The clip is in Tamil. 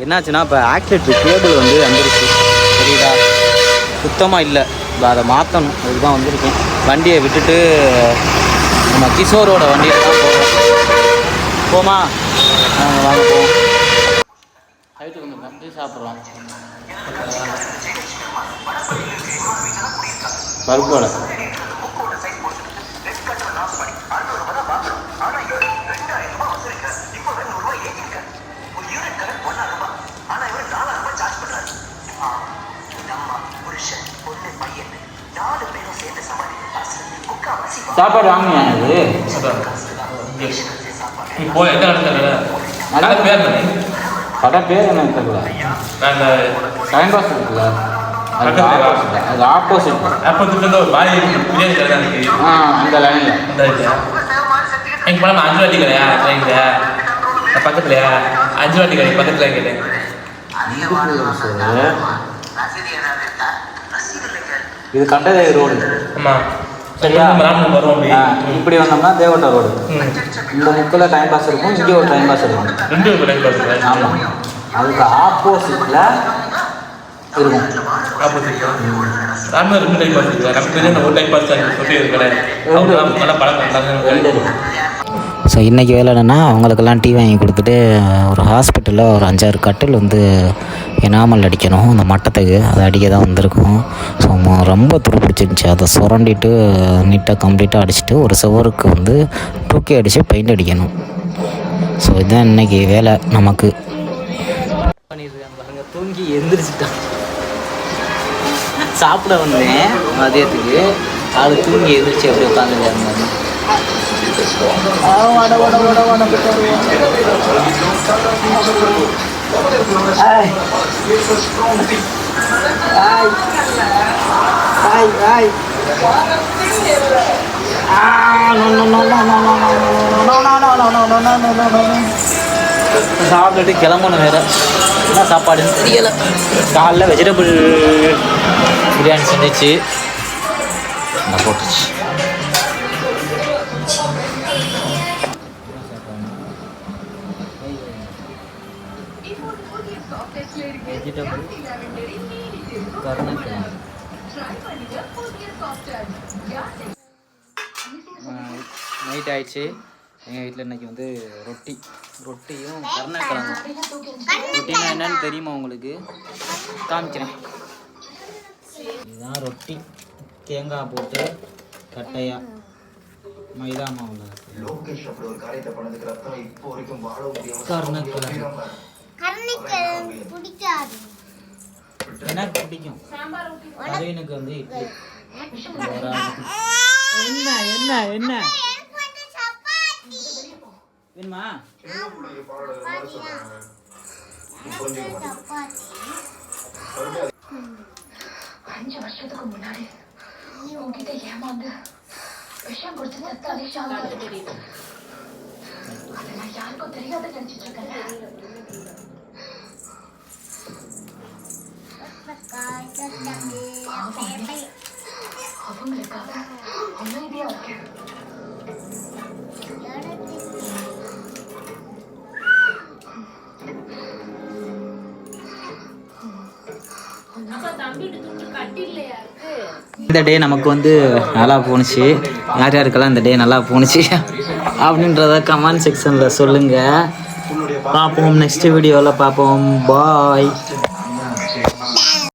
என்னாச்சுன்னா இப்போ ஆக்சிலேட்டர் கேபிள் வந்து வந்துருச்சு, தெரியுதா? சுத்தமாக இல்லை, இப்போ அதை மாற்றணும். அதுதான் வந்திருக்கேன். வண்டியை விட்டுட்டு நம்ம கிஷோரோட வண்டியில் தான் போகிறோம். போமா வாங்க போவோம். நைட்டு கொஞ்சம் நன்றி சாப்பிட்றோம். பருப்பு வடை சாப்பாடு வாங்குங்க. கடை பேர் என்ன தெரியல. டைம் பாஸ் இருக்குல்ல, அது ஆப்போசிட் அந்த லைனில் எங்கள் படம் 5 வாட்டி கடையா ட்ரெயினில் பக்கத்துலையா 5 வாட்டி கடை பக்கத்தில் கேட்டேன். இது கண்டதே ரோடு. ஆமாம், இப்படி வந்தோம்னா தேவட்டா ரோடு. இந்த முக்கில் டைம் பாஸ் இருக்கும், இங்கே ஒரு டைம் பாஸ் இருக்கும். 2 டைம் பாஸ் இருக்கு. ஆமாம், அதுக்கு ஆப்போசிட்டில் இருக்கும். ஆப்போசிட் ராமர் 2 டைம் பாஸ் இருக்கு. நமக்கு தெரிஞ்ச ஒரு டைம் பாஸ் சொல்லி இருக்கிறேன். நல்லா பழக்கம். ஸோ இன்றைக்கி வேலை என்னென்னா, அவங்களுக்கெல்லாம் டீ வாங்கி கொடுத்துட்டு ஒரு ஹாஸ்பிட்டலில் ஒரு 5-6 கட்டில் வந்து எனாமல் அடிக்கணும். அந்த மட்டத்துக்கு அதை அடிக்க தான் வந்திருக்கோம். ஸோ ரொம்ப துருப்பிடிச்சிருந்துச்சி. அதை சுரண்டிட்டு நீட்டாக கம்ப்ளீட்டாக அடிச்சுட்டு ஒரு சுவருக்கு வந்து டூக்கி அடித்து பெயிண்ட் அடிக்கணும். ஸோ இதுதான் இன்றைக்கி வேலை நமக்கு. பண்ணிடுறாங்க. தூங்கி எந்திரிச்சிட்டான். சாப்பிட வந்தேன் மதியத்துக்கு, அது தூங்கி எந்திரிச்சு அப்படி உட்காந்துருந்தாங்க. சாப்பிட்டுட்டு கிளம்பணும். வேற என்ன சாப்பாடுன்னு தெரியலை. காலைல வெஜிடபிள் பிரியாணி செஞ்சிச்சு, நான் போட்டுச்சு. வெஜிடபிள் கருணக்கிழங்கு. நைட் ஆயிடுச்சு. எங்கள் வீட்டில் இன்றைக்கி வந்து ரொட்டியும் கருணக்கிழங்கும். ரொட்டினா என்னன்னு தெரியுமா உங்களுக்கு? காமிக்கிறேன். இதுதான் ரொட்டி, தேங்காய் போட்டு கட்டையாக மைதா மாவில் கருணக்கிழங்கு. எனக்கு பிடிக்கும். அரவினுக்கு வந்து இட்லி. என்ன என்ன என்ன வேணுமா? 5 வருஷத்துக்கு முன்னாடி உங்ககிட்ட ஏமாந்து விஷயம் கொடுத்து செத்தாலே ஷாக்கு தெரியுது. அதெல்லாம் யாருக்கும் தெரியாத நினைச்சிட்டு இருக்கேன். அவங்களுக்காக அமைதியா இருக்கேன். இந்த டே நமக்கு வந்து நல்லா போணுச்சு. யார் யாருக்கெல்லாம் இந்த டே நல்லா போணுச்சு அப்படின்றத கமெண்ட் செக்ஷனில் சொல்லுங்கள். பார்ப்போம், நெக்ஸ்ட் வீடியோவில் பார்ப்போம். பாய்.